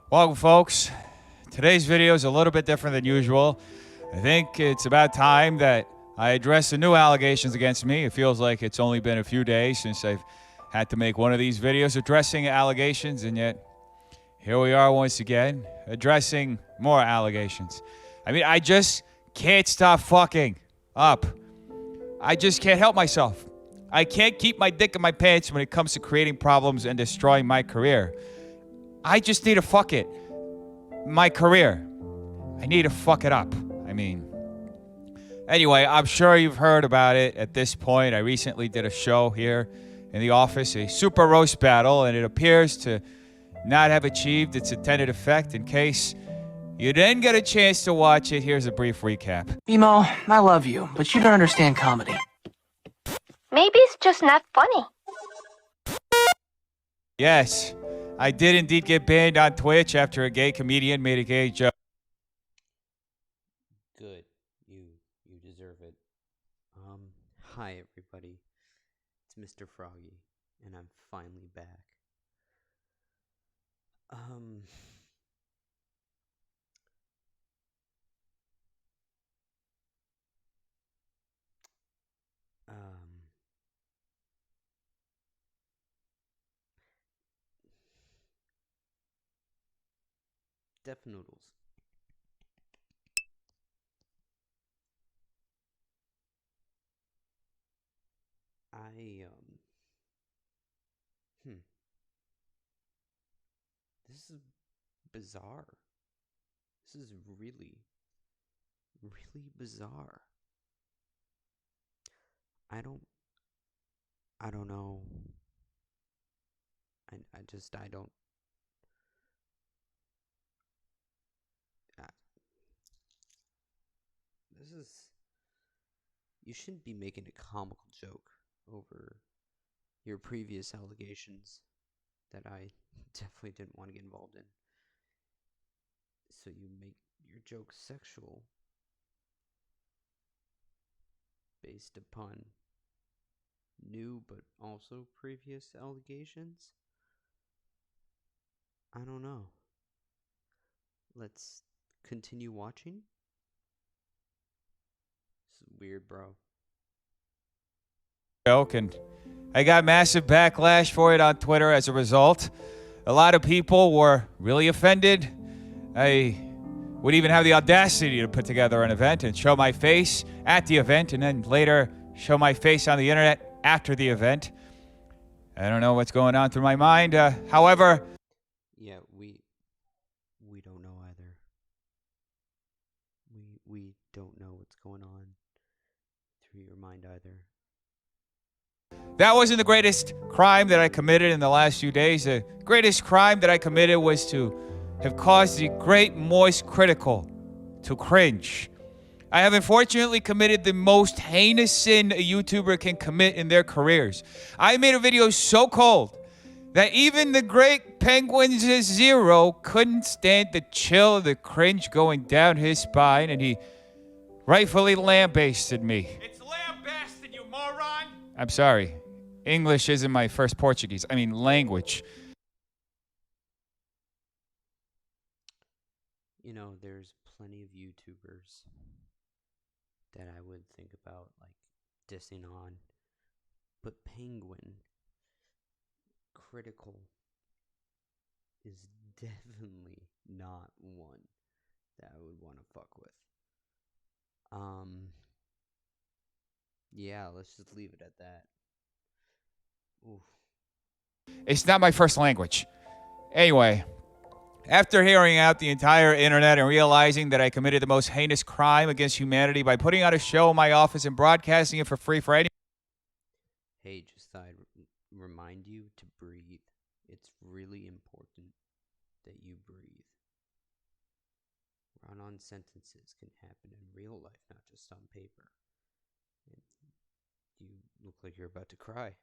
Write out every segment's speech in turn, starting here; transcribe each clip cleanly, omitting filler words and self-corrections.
Welcome, folks. Today's video is a little bit different than usual. I think it's about time that I address the new allegations against me. It feels like it's only been a few days since I've had to make one of these videos addressing allegations, and yet here we are once again addressing more allegations. I mean, I just can't stop fucking up. I just can't help myself. I can't keep my dick in my pants when it comes to creating problems and destroying my career. I just need to fuck it. My career. I need to fuck it up. Anyway, I'm sure you've heard about it at this point. I recently did a show here in the office, a super roast battle, and it appears to not have achieved its intended effect. In case you didn't get a chance to watch it, here's a brief recap. Emo, I love you, but you don't understand comedy. Maybe it's just not funny. Yes, I did indeed get banned on Twitch after a gay comedian made a gay joke. Good. You deserve it. Hi everybody. It's Mr. Froggy, and I'm finally back. Deaf Noodles. This is bizarre. This is really bizarre. I don't know. I don't. You shouldn't be making a comical joke over your previous allegations that I definitely didn't want to get involved in. So you make your joke sexual based upon new but also previous allegations? I don't know. Let's continue watching. This is weird, bro. Joke, and I got massive backlash for it on Twitter as a result. A lot of people were really offended. I would even have the audacity to put together an event and show my face at the event and then later show my face on the internet after the event. I don't know what's going on through my mind. However, yeah, we don't know either. We don't know what's going on through your mind either. That wasn't the greatest crime that I committed in the last few days. The greatest crime that I committed was to have caused the great moist critical to cringe. I have unfortunately committed the most heinous sin a YouTuber can commit in their careers. I made a video so cold that even the great Penguins Zero couldn't stand the chill of the cringe going down his spine, and he rightfully lambasted me. It's lambasted, you moron! I'm sorry. English isn't my first language. You know, there's plenty of YouTubers that I would think about, like, dissing on. But Penguin Critical is definitely not one that I would want to fuck with. Yeah, let's just leave it at that. Oof. It's not my first language. Anyway, after hearing out the entire internet and realizing that I committed the most heinous crime against humanity by putting on a show in my office and broadcasting it for free for anyone. Hey, just thought I'd remind you to breathe. It's really important that you breathe. Run-on sentences can happen in real life, not just on paper. And you look like you're about to cry.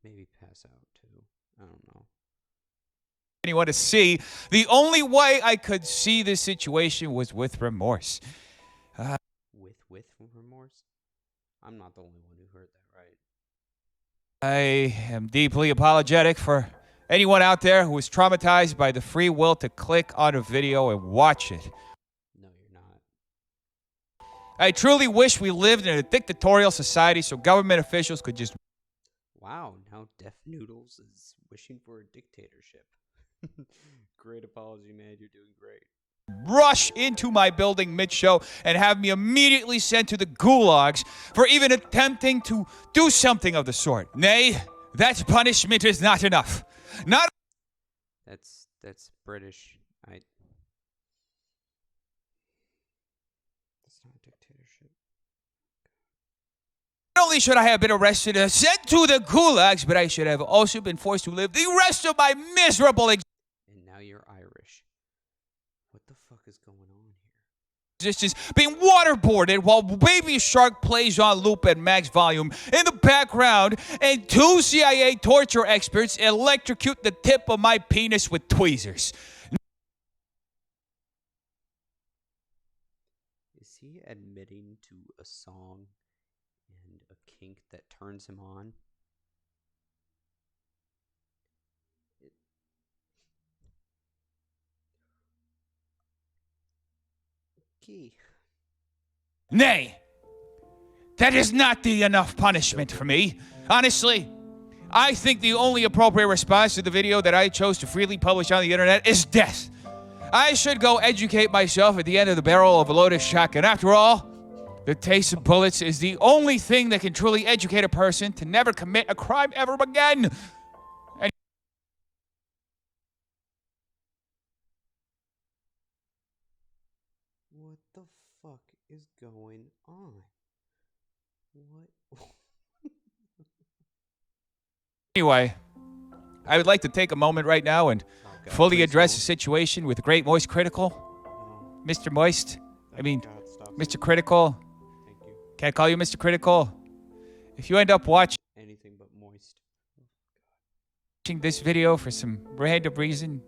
Maybe pass out, too. I don't know. Anyone to see. The only way I could see this situation was with remorse. With remorse? I'm not the only one who heard that, right? I am deeply apologetic for anyone out there who is traumatized by the free will to click on a video and watch it. No, you're not. I truly wish we lived in a dictatorial society so government officials could just Wow, now Deaf Noodles is wishing for a dictatorship. Great apology, man. You're doing great. rush into my building mid-show and have me immediately sent to the gulags for even attempting to do something of the sort. Nay, that punishment is not enough. Not That's British. That's not a dictatorship. only should I have been arrested and sent to the gulags, but I should have also been forced to live the rest of my miserable And now you're Irish. What the fuck is going on here? existence being waterboarded while Baby Shark plays on loop at max volume in the background, and 2 CIA torture experts electrocute the tip of my penis with tweezers. Is he admitting to a song and a kink that turns him on? Key. Nay, that is not the enough punishment for me. Honestly, I think the only appropriate response to the video that I chose to freely publish on the internet is death. I should go educate myself at the end of the barrel of a loaded shotgun. After all, the taste of bullets is the only thing that can truly educate a person to never commit a crime ever again. What the fuck is going on? What? Anyway, I would like to take a moment right now and God, fully please address don't. the situation with the Great Moist Critical. Oh, Mr. Moist, I mean, God, stop. Mr. Critical. Thank you. Can I call you Mr. Critical? If you end up watching Anything but moist. this video for some random reason,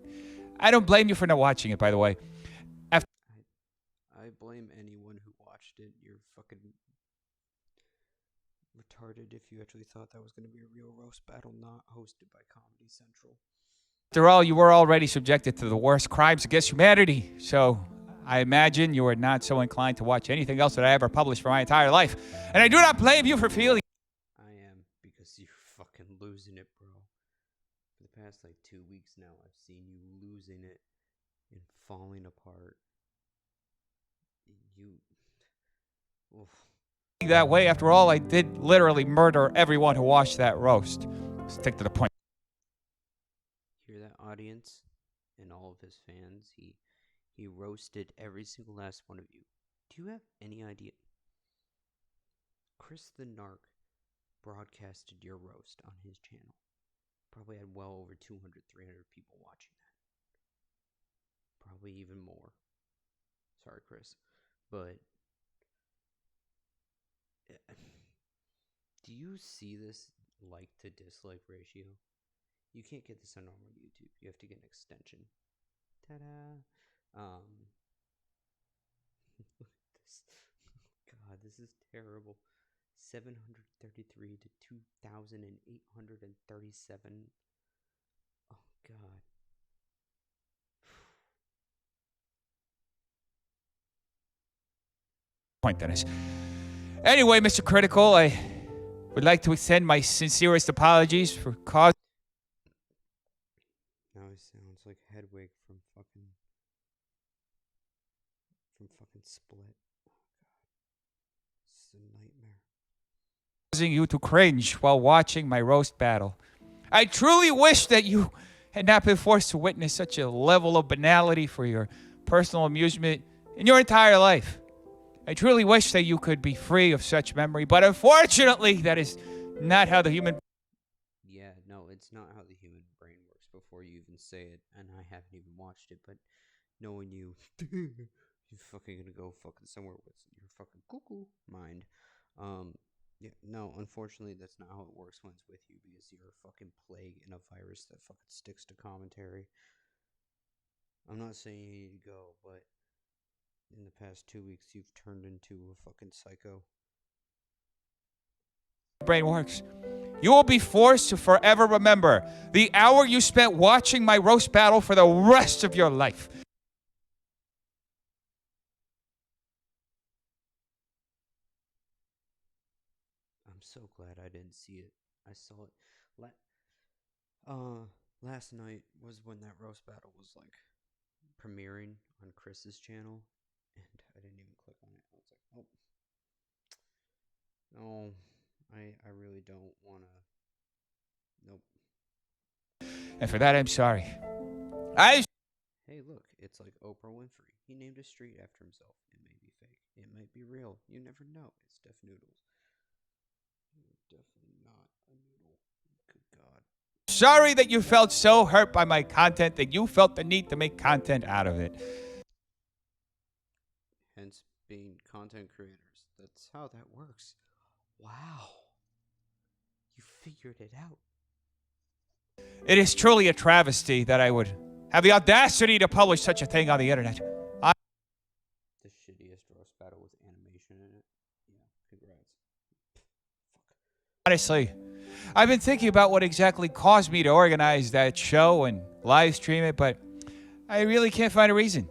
I don't blame you for not watching it, by the way. I blame anyone who watched it. You're fucking retarded if you actually thought that was going to be a real roast battle, not hosted by Comedy Central. After all, you were already subjected to the worst crimes against humanity, so I imagine you are not so inclined to watch anything else that I ever published for my entire life. And I do not blame you for feeling I am, because you're fucking losing it, bro. For the past, 2 weeks now, I've seen you losing it and falling apart. You... Oof. that way. After all, I did literally murder everyone who watched that roast. Stick to the point. Hear that, audience? And all of his fans? He roasted every single last one of you. Do you have any idea? Chris the Narc broadcasted your roast on his channel. Probably had well over 200, 300 people watching that. Probably even more. Sorry, Chris. But do you see this like to dislike ratio? You can't get this on normal YouTube. You have to get an extension. Ta-da! This. God, this is terrible. 733 to 2,837. Oh, God. Point, Dennis. Anyway, Mr. Critical, I would like to extend my sincerest apologies for causing. Now he sounds like Hedwig from fucking Split. Oh, God. This is a nightmare. You to cringe while watching my roast battle. I truly wish that you had not been forced to witness such a level of banality for your personal amusement in your entire life. I truly wish that you could be free of such memory, but unfortunately, that is not how the human... Yeah, no, it's not how the human brain works before you even say it, and I haven't even watched it, but knowing you, you're fucking gonna go fucking somewhere with your fucking cuckoo mind. Yeah, no, unfortunately, that's not how it works when it's with you, because you're a fucking plague and a virus that fucking sticks to commentary. I'm not saying you need to go, but in the past 2 weeks, you've turned into a fucking psycho. brain works. You will be forced to forever remember the hour you spent watching my roast battle for the rest of your life. I'm so glad I didn't see it. I saw it. Last night was when that roast battle was like premiering on Chris's channel, and I didn't even click on it. I was like, oh, no, I really don't wanna. Nope. And for that, I'm sorry. Hey, look, it's like Oprah Winfrey. He named a street after himself. It may be fake. It might be real. You never know. It's Def Noodles. Definitely not a noodle. Good God. Sorry that you felt so hurt by my content that you felt the need to make content out of it. Hence being content creators. That's how that works. Wow. You figured it out. It is truly a travesty that I would have the audacity to publish such a thing on the internet. The shittiest roast battle with animation in it. Yeah, congrats. Fuck. Honestly, I've been thinking about what exactly caused me to organize that show and live stream it, but I really can't find a reason.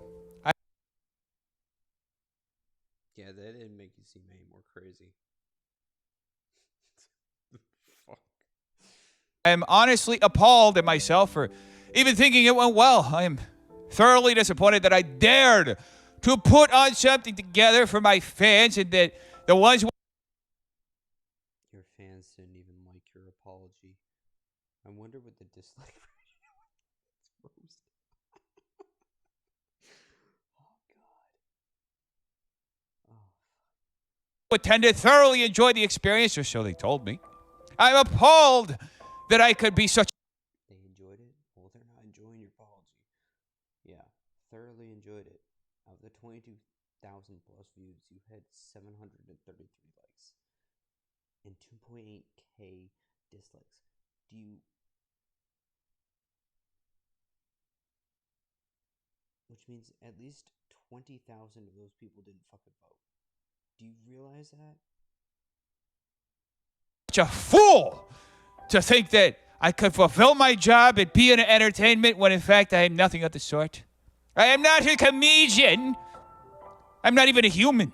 Yeah, that didn't make you seem any more crazy. Fuck. I am honestly appalled at myself for even thinking it went well. I am thoroughly disappointed that I dared to put on something together for my fans and that the ones who Your fans didn't even like your apology. I wonder what the dislike rating was. Roast. Oh God. Oh. attended thoroughly enjoyed the experience, or so they told me. I'm appalled that I could be such. They enjoyed it? Well, they're not enjoying your apology. Yeah, thoroughly enjoyed it. Of the 22,000 plus views, you had 733 likes and 2.8k dislikes. Do you... Which means at least 20,000 of those people didn't fucking vote. Do you realize that? Such a fool to think that I could fulfill my job and be in entertainment when in fact I am nothing of the sort. I am not a comedian. I'm not even a human.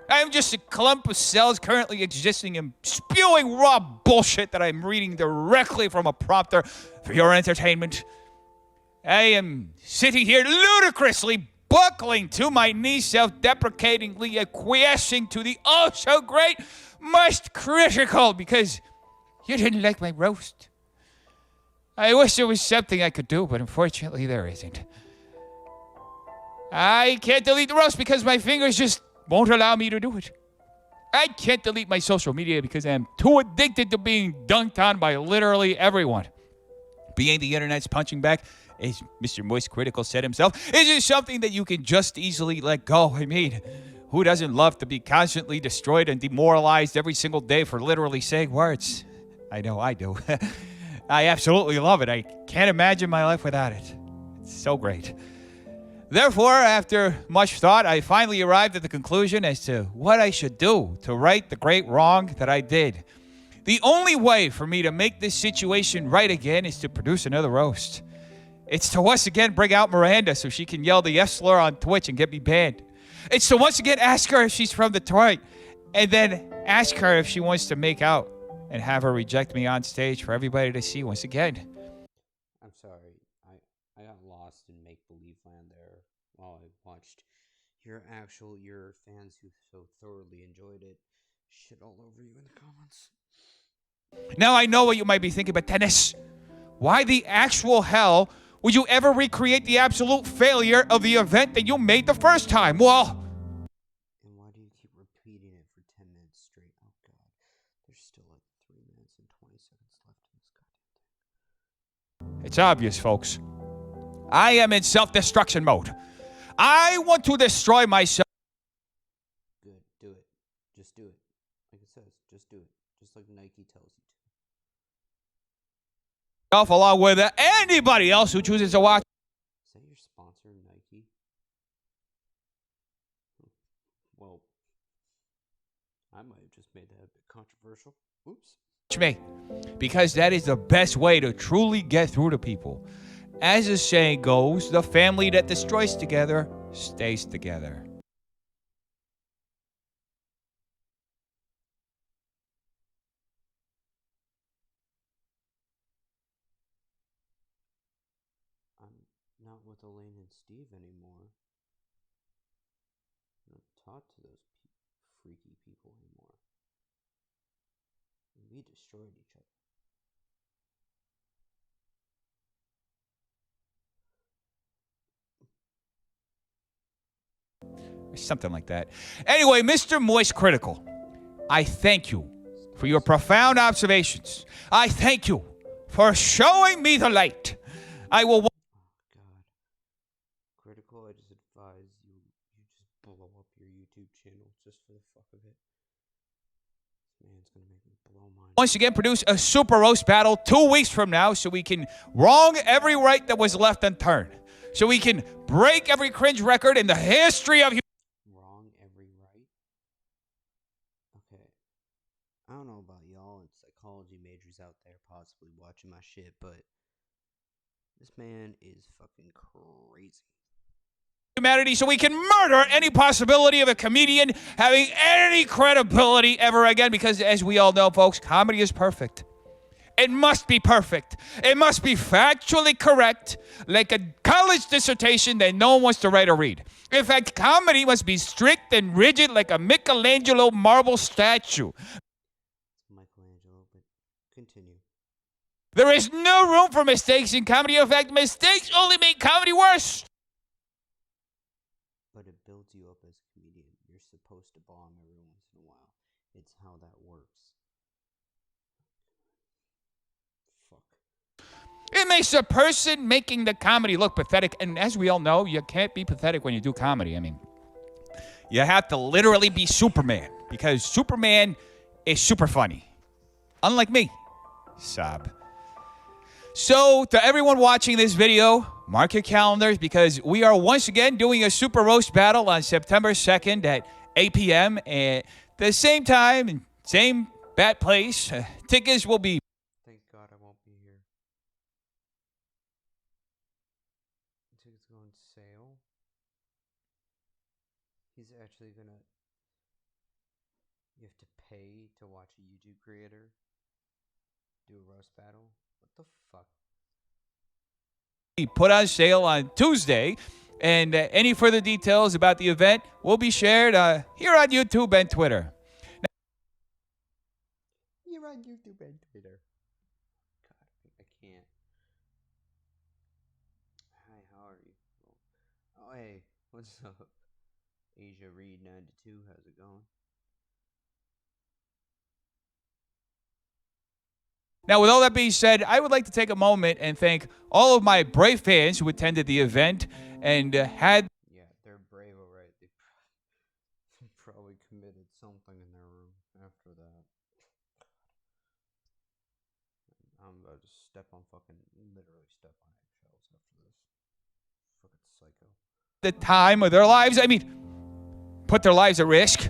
I am just a clump of cells currently existing and spewing raw bullshit that I'm reading directly from a prompter for your entertainment. I am sitting here ludicrously buckling to my knees, self-deprecatingly acquiescing to the oh-so-great, most critical, because you didn't like my roast. I wish there was something I could do, but unfortunately there isn't. I can't delete the roast because my fingers just won't allow me to do it. I can't delete my social media because I'm too addicted to being dunked on by literally everyone. Being the internet's punching bag, as Mr. Moist Critical said himself, isn't something that you can just easily let go. I mean, who doesn't love to be constantly destroyed and demoralized every single day for literally saying words? I know I do. I absolutely love it. I can't imagine my life without it. It's so great. Therefore, after much thought, I finally arrived at the conclusion as to what I should do to right the great wrong that I did. The only way for me to make this situation right again is to produce another roast. It's to once again bring out Miranda so she can yell the F slur on Twitch and get me banned. It's to once again ask her if she's from Detroit and then ask her if she wants to make out and have her reject me on stage for everybody to see once again. I'm sorry. I got lost in make-believe land there while I watched your fans who so thoroughly enjoyed it shit all over you in the comments. Now I know what you might be thinking, but Dennis, why the actual hell would you ever recreate the absolute failure of the event that you made the first time? Well, and why do you keep repeating it for 10 minutes straight? Oh God, there's still like 3 minutes and 20 seconds left in this goddamn thing. it's obvious, folks. I am in self-destruction mode. I want to destroy myself. Good, do it. Just do it. Like it says, just do it. Just like Nike tells you to. Along with anybody else who chooses to watch. Is that your sponsor, Nike? Well, I might have just made that a bit controversial. Oops. me, because that is the best way to truly get through to people. As the saying goes, the family that destroys together stays together. I'm not with Elaine and Steve anymore. I'm not talk to those freaky people anymore. We destroyed each other. Something like that. Anyway, Mr. Moist Critical, I thank you for your profound observations. I thank you for showing me the light. I will. Oh God, Critical, I just advise you just blow up your YouTube channel just for the fuck of it. This man's gonna make me blow mine. Once again, produce a super roast battle 2 weeks from now so we can wrong every right that was left unturned. So we can break every cringe record in the history of Wrong every right? Okay. I don't know about y'all and psychology majors out there possibly watching my shit, but this man is fucking crazy. humanity so we can murder any possibility of a comedian having any credibility ever again, because as we all know, folks, comedy is perfect. It must be perfect. It must be factually correct, like a college dissertation that no one wants to write or read. In fact, comedy must be strict and rigid like a Michelangelo marble statue. It's Michelangelo, but continue. There is no room for mistakes in comedy. In fact, mistakes only make comedy worse. But it builds you up as a comedian. You're supposed to bomb every once in a while. It's how that works. Fuck. It makes a person making the comedy look pathetic. And as we all know, you can't be pathetic when you do comedy. I mean, you have to literally be Superman, because Superman is super funny. Unlike me. Sob. So, to everyone watching this video, mark your calendars, because we are once again doing a super roast battle on September 2nd at 8 p.m. at the same time and same bat place. Tickets will be. Thank God I won't be here. Tickets go on sale. He's actually gonna. You have to pay to watch a YouTube creator do a roast battle? What the fuck? Put on sale on Tuesday, and any further details about the event will be shared here on YouTube and Twitter. You're on YouTube and Twitter. God, I can't. Hi, how are you? Oh, hey, what's up? Asia Reed 92, how's it going? Now, with all that being said, I would like to take a moment and thank all of my brave fans who attended the event and had. Yeah, they're brave, alright. They probably committed something in their room after that. I'm about to literally step on eggshells after this. Fucking psycho. The time of their lives, I mean, put their lives at risk.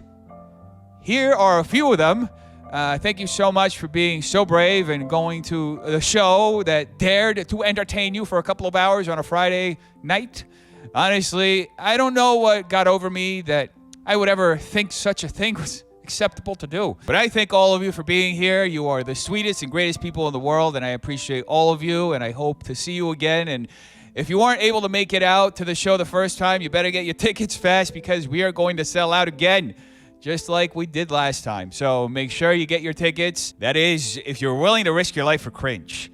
Here are a few of them. Thank you so much for being so brave and going to the show that dared to entertain you for a couple of hours on a Friday night. Honestly, I don't know what got over me that I would ever think such a thing was acceptable to do. But I thank all of you for being here. You are the sweetest and greatest people in the world, and I appreciate all of you, and I hope to see you again. And if you weren't able to make it out to the show the first time, you better get your tickets fast, because we are going to sell out again, just like we did last time. So make sure you get your tickets. That is, if you're willing to risk your life for cringe.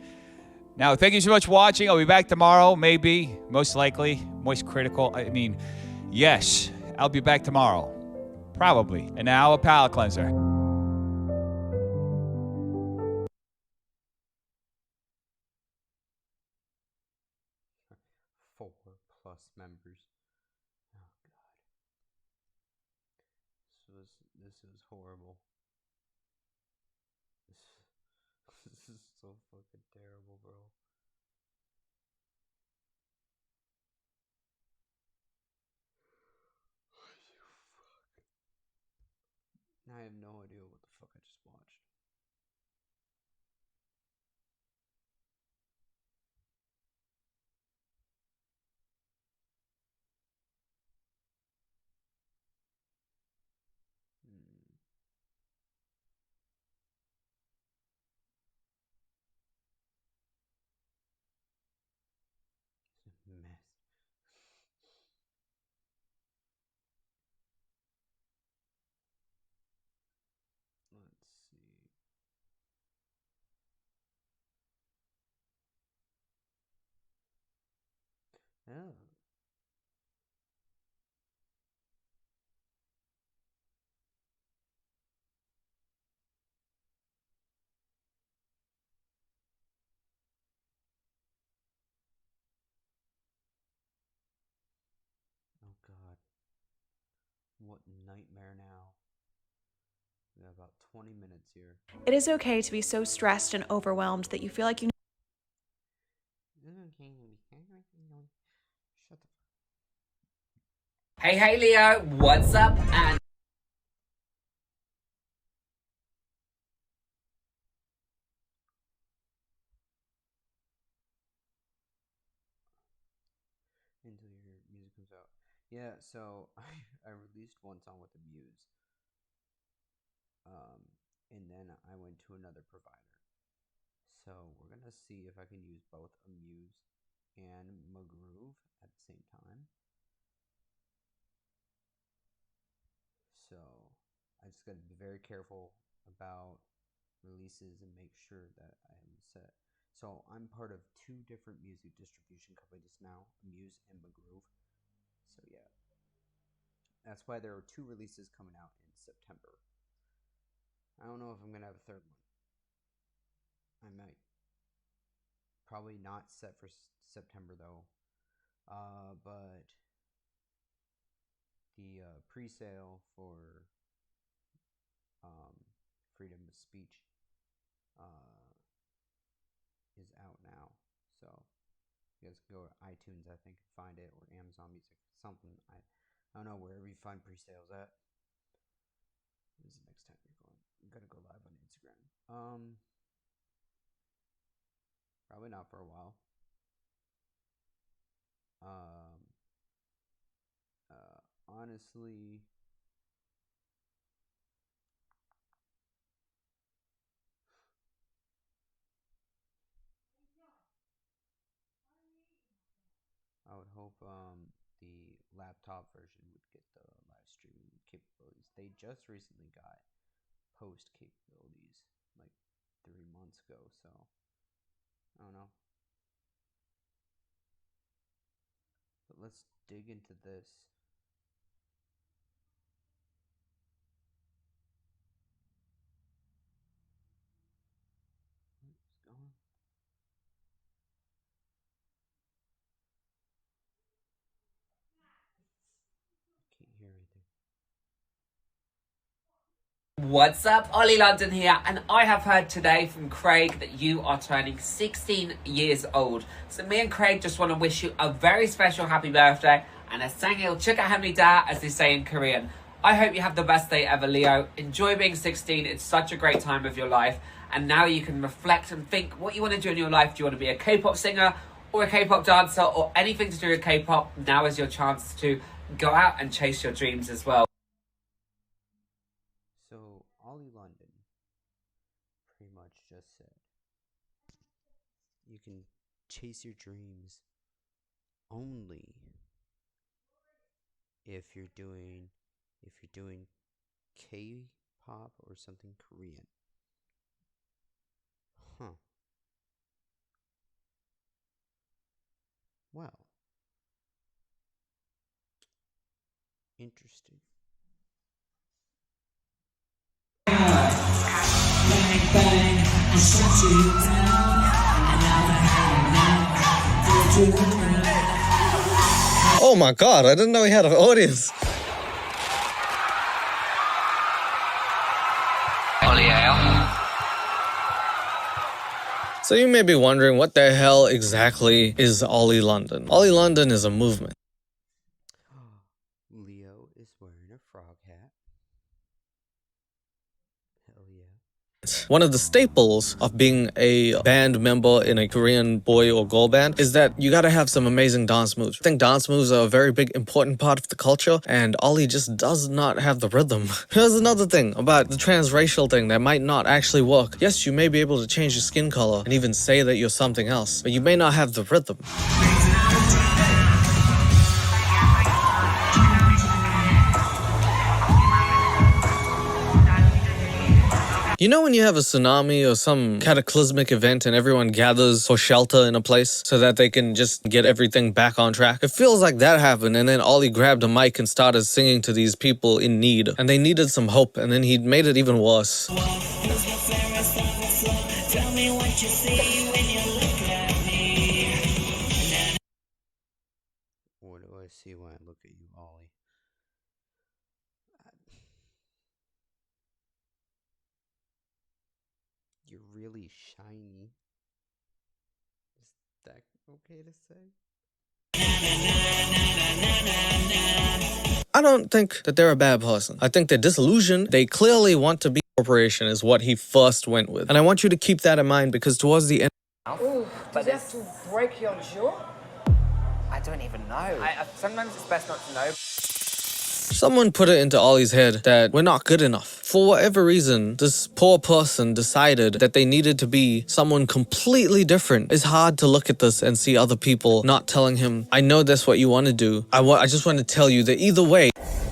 Now, thank you so much for watching. I'll be back tomorrow, maybe, most likely. Moist Critical. I mean, yes, I'll be back tomorrow. Probably. And now a palate cleanser. 4+ members. Oh god. This was horrible. This is so fucking terrible, bro. I have no idea what the fuck I just watched. Oh. Oh God. What nightmare now? We got about 20 minutes here. It is okay to be so stressed and overwhelmed that you feel like you Shut the Hey Leo, what's up? And until your music comes out. Yeah, so I released one song with the Muse. And then I went to another provider. So we're gonna see if I can use both Amuse and Magroove at the same time. So I just gotta be very careful about releases and make sure that I am set. So I'm part of two different music distribution companies now, Amuse and Magroove. So yeah, that's why there are two releases coming out in September. I don't know if I'm gonna have a third one. I might. Probably not set for September though. But the pre-sale for freedom of speech is out now. So you guys can go to iTunes, I think, and find it, or Amazon Music, something. I don't know, wherever you find pre-sales at. When's the next time you're going? I'm gonna go live on Instagram. Probably not for a while. Honestly, I would hope the laptop version would get the live streaming capabilities. They just recently got post capabilities like 3 months ago, so I don't know. But let's dig into this. What's going on? Can't hear anything. what's up? Oli London here, and I have heard today from Craig that you are turning 16 years old. So me and Craig just want to wish you a very special happy birthday and a sangil chukkahamnida, as they say in Korean. I hope you have the best day ever, Leo. Enjoy being 16. It's such a great time of your life. And now you can reflect and think what you want to do in your life. Do you want to be a K-pop singer or a K-pop dancer or anything to do with K-pop? Now is your chance to go out and chase your dreams as well. So, Oli London pretty much just said you can chase your dreams only if you're doing K-pop or something Korean. Huh. Well, interesting. Oh my god, I didn't know he had an audience. So you may be wondering what the hell exactly is Oli London. Oli London is a movement. Leo is wearing a frog hat. Hell yeah. One of the staples of being a band member in a Korean boy or girl band is that you gotta have some amazing dance moves. I think dance moves are a very big, important part of the culture, and Oli just does not have the rhythm. Here's another thing about the transracial thing that might not actually work. Yes, you may be able to change your skin color and even say that you're something else, but you may not have the rhythm. You know when you have a tsunami or some cataclysmic event and everyone gathers for shelter in a place so that they can just get everything back on track? It feels like that happened, and then Ollie grabbed a mic and started singing to these people in need, and they needed some hope, and then he made it even worse. What do I see when I look at you, Ollie? You're really shiny. Is that okay to say? I don't think that they're a bad person. I think they're disillusioned. They clearly want to be a corporation is what he first went with. And I want you to keep that in mind because towards the end... Ooh, does it have to break your jaw? I don't even know. Sometimes it's best not to know. Someone put it into Ollie's head that we're not good enough. For whatever reason, this poor person decided that they needed to be someone completely different. It's hard to look at this and see other people not telling him, I know that's what you want to do. I just want to tell you that either way.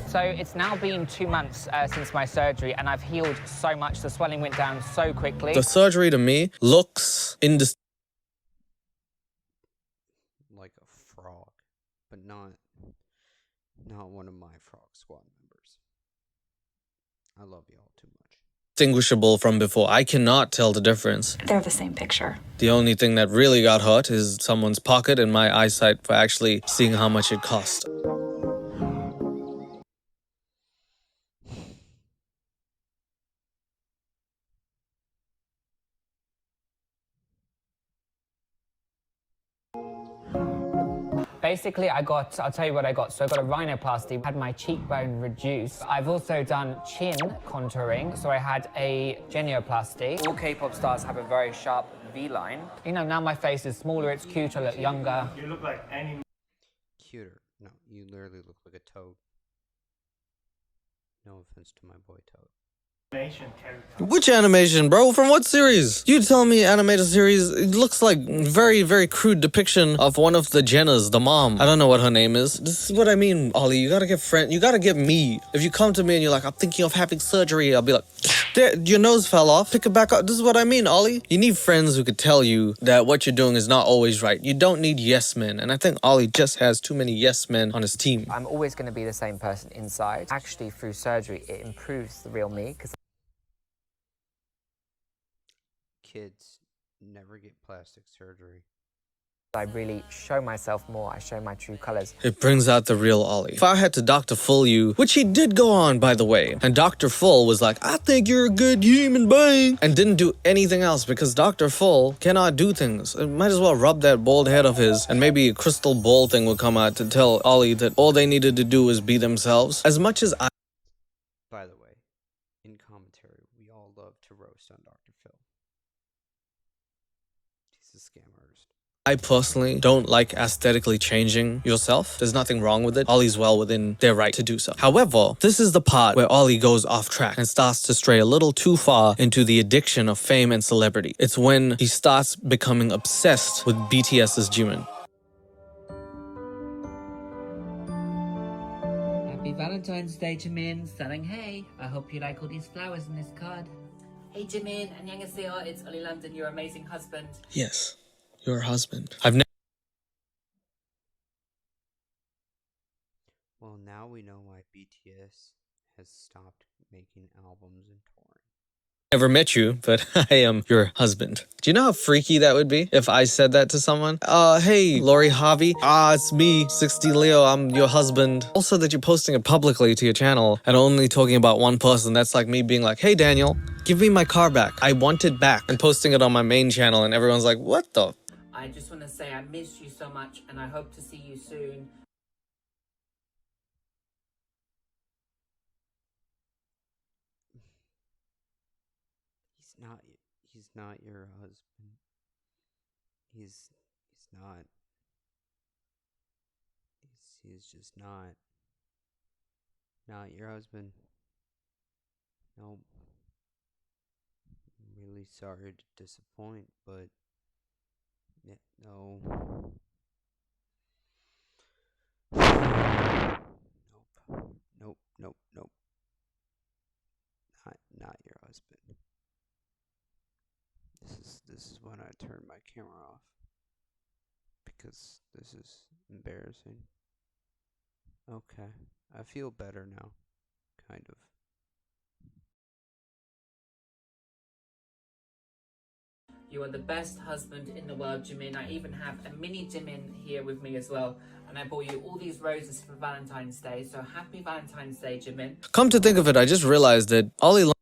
So it's now been 2 months since my surgery, and I've healed so much. The swelling went down so quickly. The surgery to me looks Like a frog, but not one of my frog squad members. I love y'all too much. indistinguishable from before. I cannot tell the difference. They're the same picture. The only thing that really got hurt is someone's pocket and my eyesight for actually seeing how much it cost. Basically, I'll tell you what I got. So I got a rhinoplasty, had my cheekbone reduced. I've also done chin contouring, so I had a genioplasty. All K-pop stars have a very sharp V-line. You know, now my face is smaller, it's cute, I look younger. You look like any... Cuter. No, you literally look like a toad. No offense to my boy Toad. Which animation, bro? From what series? You tell me animated series. It looks like very, very crude depiction of one of the Jenners, the mom. I don't know what her name is. This is what I mean, Ollie. You gotta get you gotta get me. If you come to me and you're like, I'm thinking of having surgery, I'll be like, there, your nose fell off. Pick it back up. This is what I mean, Ollie. You need friends who could tell you that what you're doing is not always right. You don't need yes men. And I think Ollie just has too many yes men on his team. I'm always going to be the same person inside. Actually, through surgery, it improves the real me, because Kids never get plastic surgery. I really show myself more. I show my true colors. It brings out the real Ollie. If I had to Dr. Full you, which he did go on, by the way, and Dr. Full was like, I think you're a good human being, and didn't do anything else because Dr. Full cannot do things. It might as well rub that bald head of his, and maybe a crystal ball thing would come out to tell Ollie that all they needed to do was be themselves. As much as I... By the way, in commentary, we all love to roast on Dr. Phil. He's a scam artist. I personally don't like aesthetically changing yourself. There's nothing wrong with it. Ollie's well within their right to do so. However, this is the part where Ollie goes off track and starts to stray a little too far into the addiction of fame and celebrity. It's when he starts becoming obsessed with BTS's Jimin. Happy Valentine's Day, Jimin. Saying hey. I hope you like all these flowers in this card. Hey, Jimin. 안녕하세요. It's Oli London, your amazing husband. Yes, your husband. I've Well, now we know why BTS has stopped making albums and touring. never met you, but I am your husband. Do you know how freaky that would be if I said that to someone? Hey, Lori Harvey. It's me, 60 Leo. I'm your husband. Also that you're posting it publicly to your channel and only talking about one person. That's like me being like, hey, Daniel, give me my car back. I want it back. And posting it on my main channel and everyone's like, what the? I just want to say I miss you so much and I hope to see you soon. He's not your husband. He's not. He's just not your husband. No. I'm really sorry to disappoint, but yeah, no. Nope. Not your husband. gonna turn my camera off because this is embarrassing. Okay, I feel better now, kind of. You are the best husband in the world, Jimin. I even have a mini Jimin here with me as well. And I bought you all these roses for Valentine's Day. So happy Valentine's Day, Jimin. Come to think of it, I just realized that Oli Oh,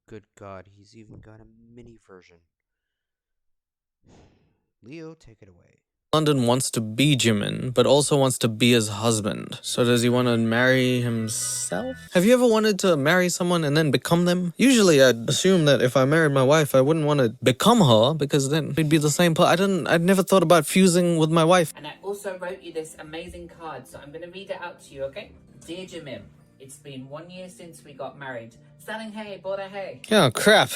good God, he's even got a mini version. Leo, take it away. London wants to be Jimin, but also wants to be his husband. So does he want to marry himself? Have you ever wanted to marry someone and then become them? Usually I'd assume that if I married my wife, I wouldn't want to become her because then we'd be the same person. I'd never thought about fusing with my wife. And I also wrote you this amazing card. So I'm going to read it out to you, okay? Dear Jimin, it's been 1 year since we got married. Selling hey, bora hey. Yeah, crap.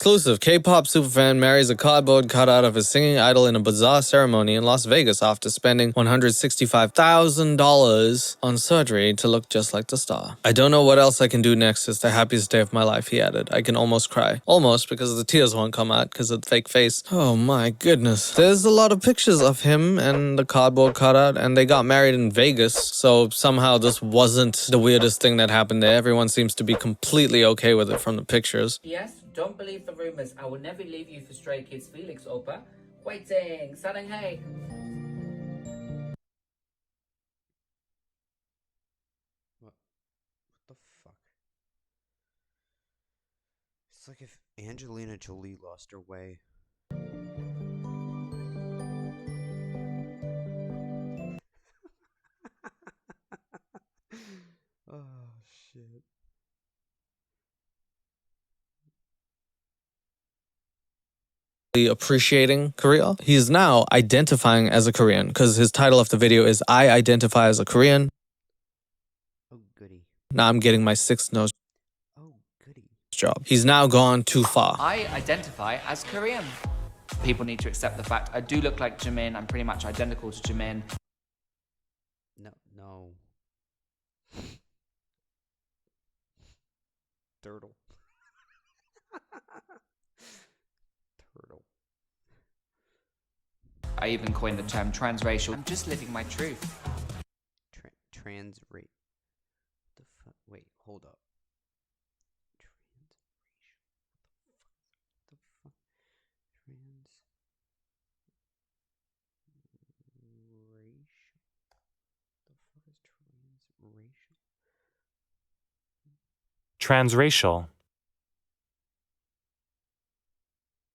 Exclusive. K-pop superfan marries a cardboard cutout of his singing idol in a bizarre ceremony in Las Vegas after spending $165,000 on surgery to look just like the star. I don't know what else I can do next. It's the happiest day of my life, he added. I can almost cry. Almost, because the tears won't come out because of the fake face. Oh my goodness. There's a lot of pictures of him and the cardboard cutout, and they got married in Vegas, so somehow this wasn't the weirdest thing that happened there. Everyone seems to be completely okay with it from the pictures. Yes, don't believe the rumors. I will never leave you for Stray Kids Felix Opa. Waiting, selling hey. What the fuck? It's like if Angelina Jolie lost her way. Oh, shit. Appreciating Korea. He's now identifying as a Korean because his title of the video is I identify as a Korean. Oh, goody. Now I'm getting my 6th nose Oh, goody. job. He's now gone too far. I identify as Korean. People need to accept the fact I do look like Jimin. I'm pretty much identical to Jimin. No. Turtle. Turtle. I even coined the term transracial. I'm just living my truth. Transrate. The fuck? Wait, hold up. Transracial. What the fuck? Transracial.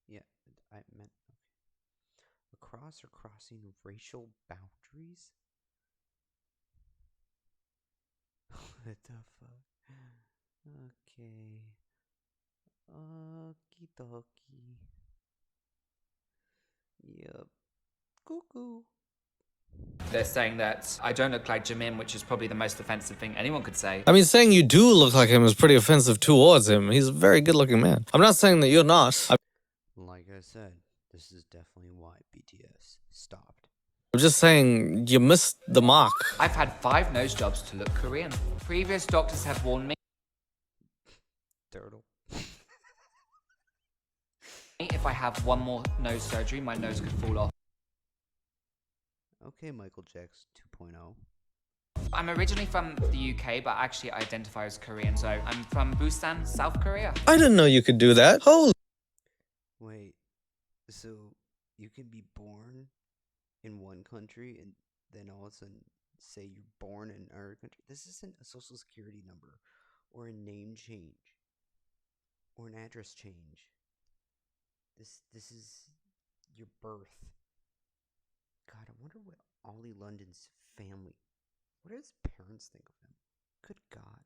Yeah, I meant okay. Across or crossing racial boundaries? What the fuck? Okay. Okie dokie. Yup. Cuckoo. They're saying that I don't look like Jimin, which is probably the most offensive thing anyone could say. I mean, saying you do look like him is pretty offensive towards him. He's a very good-looking man. I'm not saying that you're not. Like I said, this is definitely why BTS stopped. I'm just saying you missed the mark. I've had 5 nose jobs to look Korean. Previous doctors have warned me Turtle. if I have one more nose surgery, my nose could fall off. Okay, Michael Jackson 2.0. I'm originally from the UK, but actually I identify as Korean, so I'm from Busan, South Korea. I didn't know you could do that. Holy. Wait, so you can be born in one country and then all of a sudden say you're born in another country? This isn't a social security number or a name change or an address change. This is your birth. God, I wonder what Oli London's family, what do his parents think of him? Good God.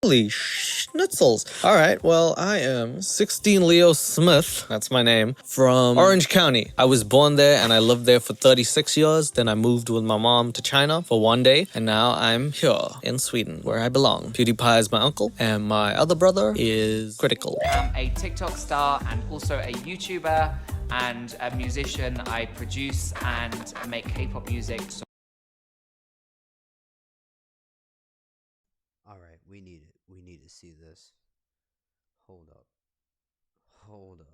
Holy schnitzels. All right, well, I am 16 Leo Smith, that's my name, from Orange County. I was born there and I lived there for 36 years. Then I moved with my mom to China for 1 day. And now I'm here in Sweden, where I belong. PewDiePie is my uncle and my other brother is Critical. I'm a TikTok star and also a YouTuber. and a musician. I produce and make K-pop music. So Alright, we need it. We need to see this. Hold up. Hold up.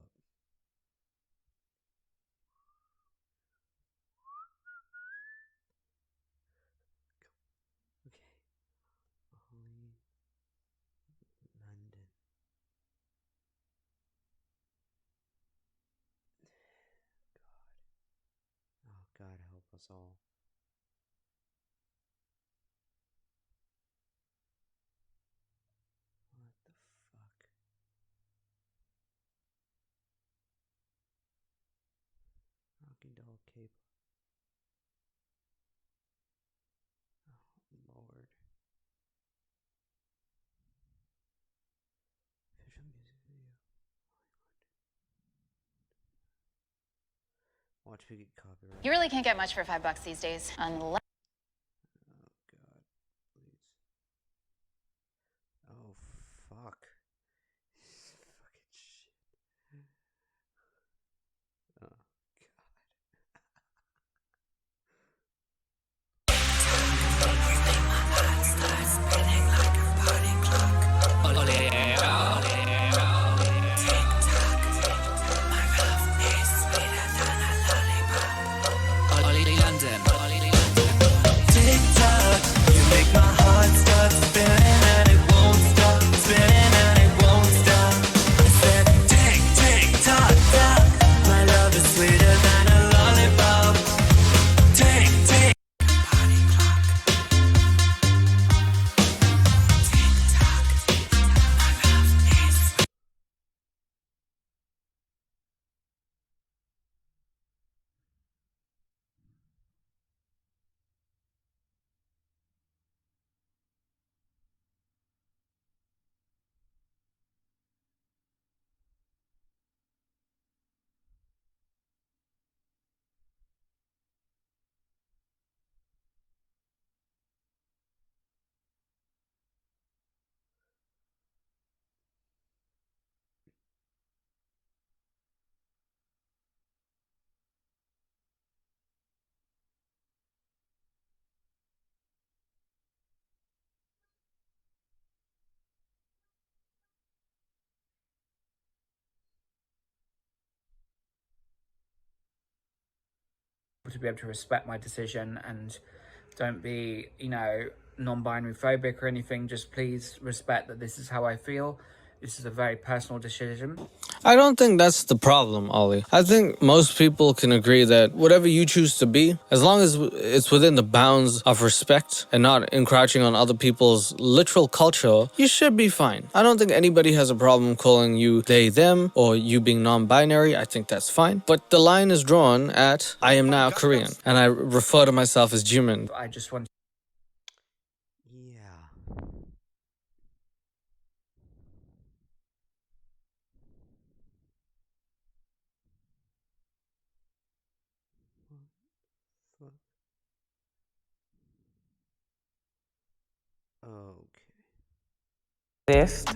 Okay. Oli London. God. Oh, God help us all. What the fuck? Rocking Doll Cape. Oh, Lord. Official music video. Watch we get copyright. You really can't get much for $5 these days, unless. Oh, God. Please. Oh, fuck. Fucking shit. Oh, God. Oli London. Tick-tock, you make my heart start spinning and it won't stop, spinning and it won't stop. I said tick, tick, tock, tock, my love is sweeter than a lollipop. Tick, tick. Body clock. Tick-tock, my love is sweet. To be able to respect my decision and don't be, non-binary phobic or anything. Just please respect that this is how I feel. This is a very personal decision. I don't think that's the problem, Ollie. I think most people can agree that whatever you choose to be, as long as it's within the bounds of respect and not encroaching on other people's literal culture, you should be fine. I don't think anybody has a problem calling you they, them, or you being non-binary. I think that's fine. But the line is drawn at, I am now Korean, and I refer to myself as Jimin. I just want. Yeah. Fuck. Okay.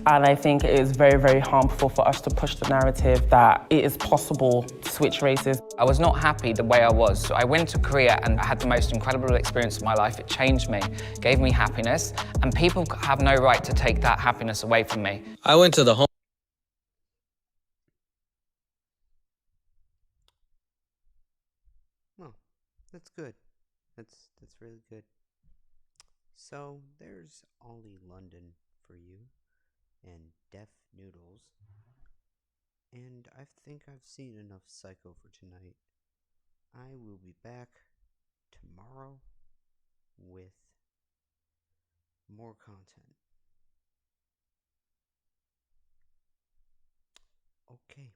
And I think it is very, very harmful for us to push the narrative that it is possible to switch races. I was not happy the way I was, so I went to Korea and I had the most incredible experience of my life. It changed me, gave me happiness, and people have no right to take that happiness away from me. I went to the home. Well, that's good. That's really good. So there's Oli London for you and Deaf Noodles. And I think I've seen enough Psycho for tonight. I will be back tomorrow with more content. Okay.